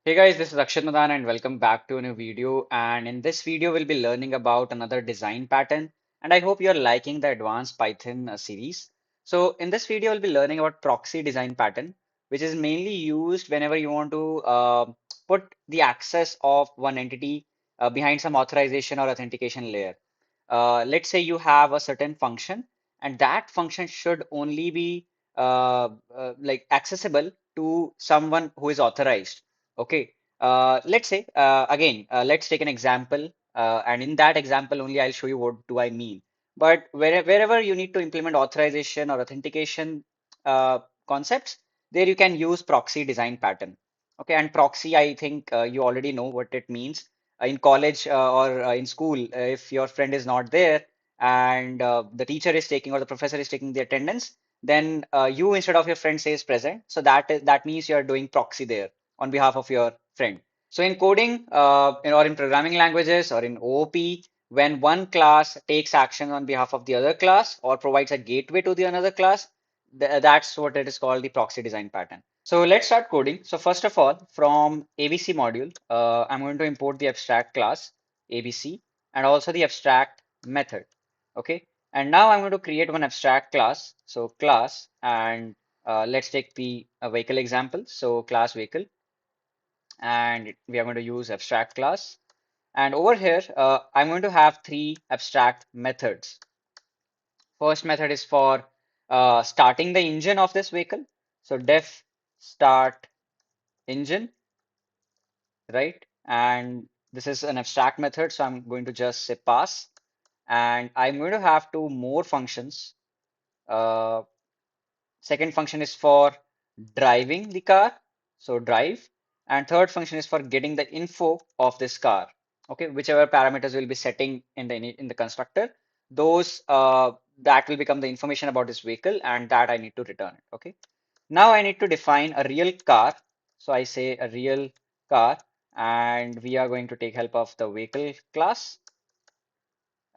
Hey guys, this is Akshat Madan and welcome back to a new video. And in this video, we'll be learning about another design pattern. And I hope you're liking the advanced Python series. So in this video, we'll be learning about proxy design pattern, which is mainly used whenever you want to put the access of one entity behind some authorization or authentication layer. Let's say you have a certain function, and that function should only be like accessible to someone who is authorized. Okay. Let's say again, let's take an example, and in that example only I'll show you what do I mean. But wherever you need to implement authorization or authentication concepts, there you can use proxy design pattern. Okay, and proxy, I think you already know what it means. In college or in school, if your friend is not there and the teacher is taking or the professor is taking the attendance, then you instead of your friend says present. So that means you're doing proxy there on behalf of your friend. So in coding, or in programming languages or in OOP, when one class takes action on behalf of the other class or provides a gateway to the another class, that's what it is called the proxy design pattern. So let's start coding. So first of all, from ABC module, I'm going to import the abstract class ABC and also the abstract method. Okay. And now I'm going to create one abstract class. So class, and let's take the vehicle example. So class vehicle, and we are going to use abstract class. And over here, I'm going to have three abstract methods. First method is for starting the engine of this vehicle. So def start engine, right? And this is an abstract method, so I'm going to just say pass. And I'm going to have two more functions. Uh, Second function is for driving the car, so drive. And third function is for getting the info of this car. Okay, whichever parameters we'll be setting in the constructor, those that will become the information about this vehicle, and that I need to return it. Okay. Now I need to define a real car. So I say a real car, and we are going to take help of the vehicle class.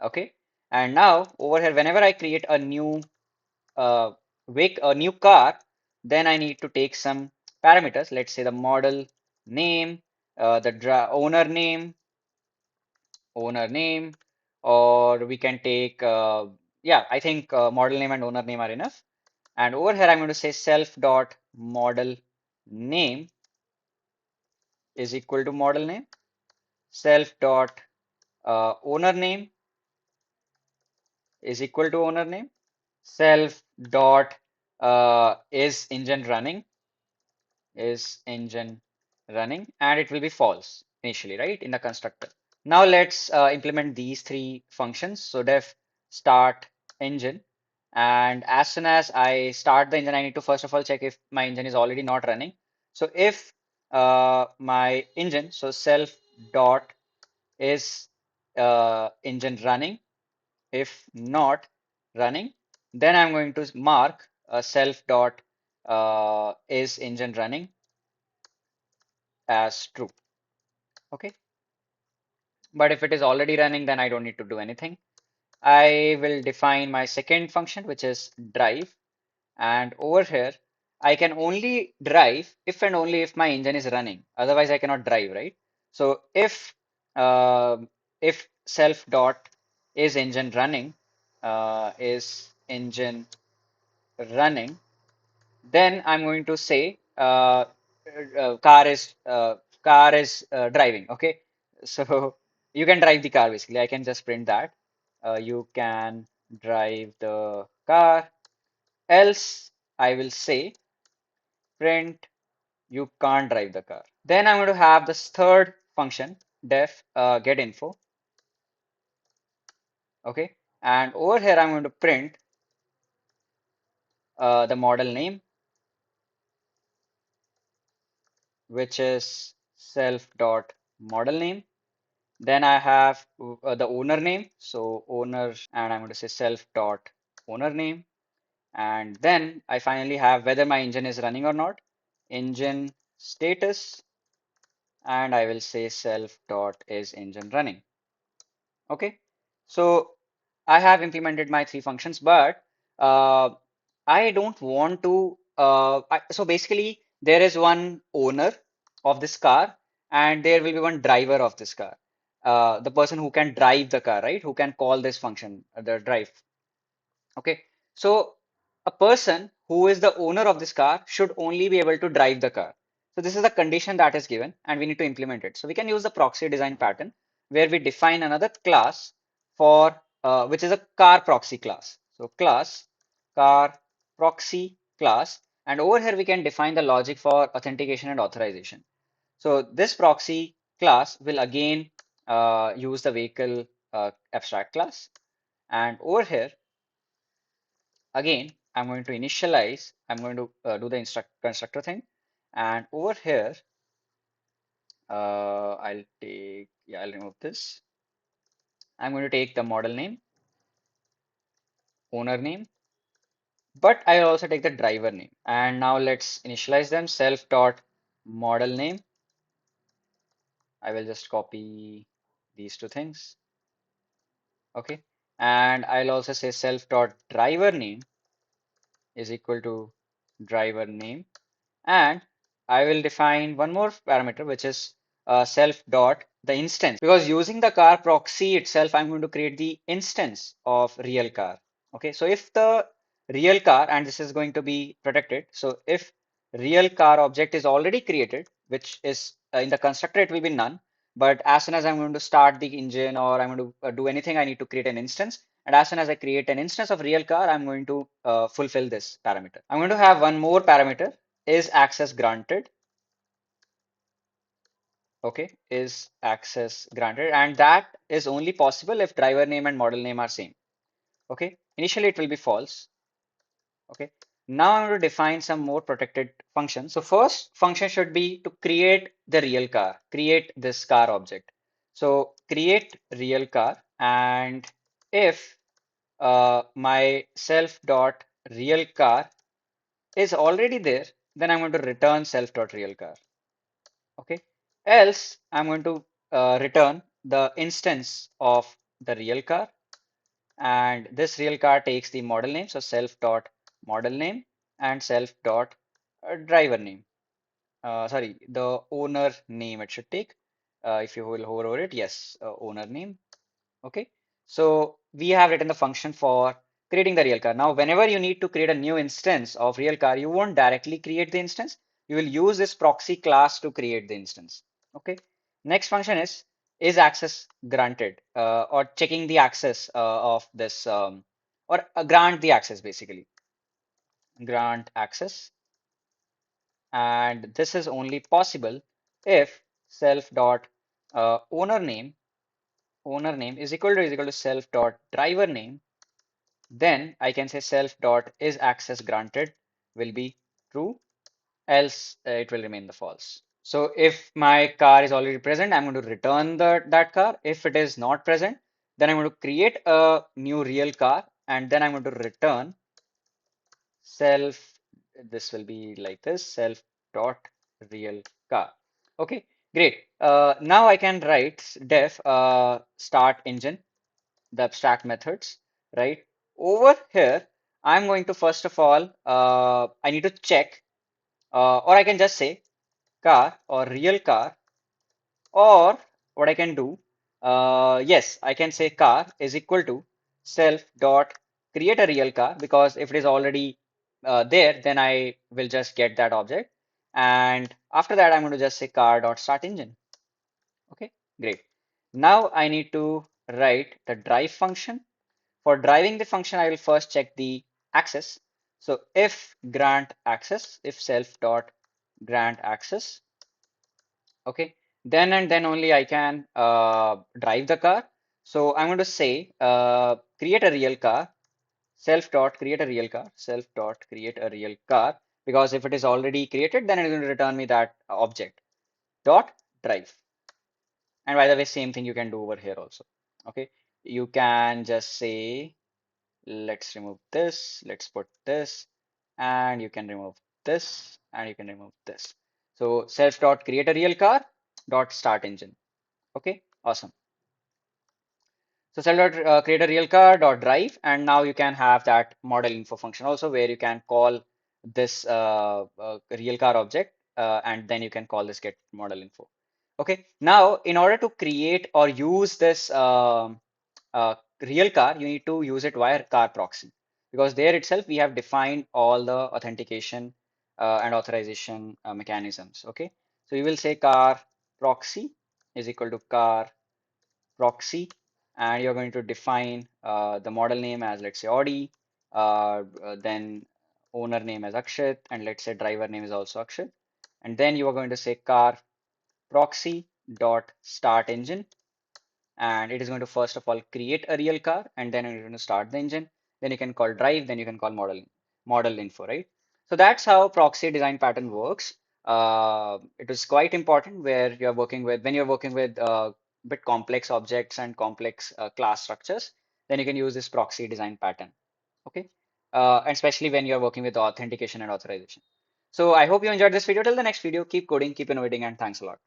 Okay. And now over here, whenever I create a new uh, a new car, then I need to take some parameters. Let's say the model name, the owner name, or we can take, yeah, I think model name and owner name are enough. And over here, I'm going to say self dot model name is equal to model name, self dot owner name is equal to owner name, self dot is engine running, and it will be false initially, right, in the constructor. Now let's implement these three functions. So def start engine, and as soon as I start the engine, I need to first of all check if my engine is already not running. So if my engine, so self dot is engine running, if not running, then I'm going to mark self dot is engine running as true. Okay. But if it is already running, then I don't need to do anything. I will define my second function, which is drive. And over here, I can only drive if and only if my engine is running. Otherwise, I cannot drive, right? So uh, if self dot is engine running, then I'm going to say car is driving. Okay, so you can drive the car basically. I can just print that. You can drive the car. Else, I will say print you can't drive the car. Then I'm going to have this third function def get info. Okay, and over here I'm going to print the model name, which is self dot model name. Then I have the owner name. So owner, and I'm going to say self dot owner name. And then I finally have whether my engine is running or not, engine status, and I will say self dot is engine running. Okay. So I have implemented my three functions, but uh, I don't want to. So basically, there is one owner of this car, and there will be one driver of this car. The person who can drive the car, right? Who can call this function, the drive. Okay. So a person who is the owner of this car should only be able to drive the car. So this is the condition that is given, and we need to implement it. So we can use the proxy design pattern where we define another class for which is a car proxy class. So class car proxy class, and over here we can define the logic for authentication and authorization. So this proxy class will again use the vehicle abstract class, and over here again, I'm going to initialize, I'm going to do the constructor thing. And over here, I'll remove this. I'm going to take the model name, owner name, but I'll also take the driver name. And now let's initialize them, self dot model name. I will just copy these two things. Okay. And I'll also say self dot driver name is equal to driver name. And I will define one more parameter, which is self dot the instance, because using the car proxy itself, I'm going to create the instance of real car. Okay, so if the real car, and this is going to be protected, so if real car object is already created, which is in the constructor, it will be none. But as soon as I'm going to start the engine or I'm going to do anything, I need to create an instance. And as soon as I create an instance of real car, I'm going to fulfill this parameter. I'm going to have one more parameter, is access granted. Okay, is access granted, and that is only possible if driver name and model name are same. Okay, initially it will be false. Okay, now I'm going to define some more protected functions. So first function should be to create the real car, create this car object. So create real car, and if my self dot real car is already there, then I'm going to return self dot real car. Okay, else I'm going to return the instance of the real car, and this real car takes the model name, so self dot model name and self dot driver name. Sorry, the owner name it should take. If you will hover over it, yes, owner name. Okay, so we have written the function for creating the real car. Now, whenever you need to create a new instance of real car, you won't directly create the instance. You will use this proxy class to create the instance. Okay. Next function is access granted or checking the access of this or grant the access basically. Grant access, and this is only possible if self dot owner name is equal to self dot driver name. Then I can say self dot is access granted will be true, else it will remain the false. So if my car is already present, I'm going to return that car. If it is not present, then I'm going to create a new real car, and then I'm going to return self. This will be like this, self dot real car. Okay, great. Now I can write def start engine, the abstract methods, right? Over here, I'm going to first of all, I need to check, or I can just say car or real car, or what I can do, yes, I can say car is equal to self dot create a real car, because if it is already there, then I will just get that object. And after that, I'm going to just say car dot start engine. Okay, great. Now I need to write the drive function. For driving the function, I will first check the access. So if grant access, if self dot grant access, okay, then and then only I can drive the car. So I'm going to say create a real car, self dot create a real car, self dot create a real car, because if it is already created, then it's going to return me that object dot drive. And by the way, same thing you can do over here also. Okay, you can just say, let's remove this, let's put this, and you can remove this, and you can remove this. So self dot create a real car dot start engine. Okay, awesome. So self dot create a real car dot drive, and now you can have that model info function also, where you can call this real car object and then you can call this get model info. Okay, now in order to create or use this real car, you need to use it via car proxy, because there itself we have defined all the authentication and authorization mechanisms. Okay, so you will say car proxy is equal to car proxy, and you're going to define the model name as, let's say, Audi, then owner name as Akshit, and let's say driver name is also Akshit. And then you are going to say car proxy dot start engine, and it is going to first of all create a real car, and then you're going to start the engine. Then you can call drive, then you can call model info, right? So that's how proxy design pattern works. It is quite important where you're working with when you're working with bit complex objects and complex class structures, then you can use this proxy design pattern. Okay, and especially when you're working with authentication and authorization. So I hope you enjoyed this video. Till the next video, keep coding, keep innovating, and thanks a lot.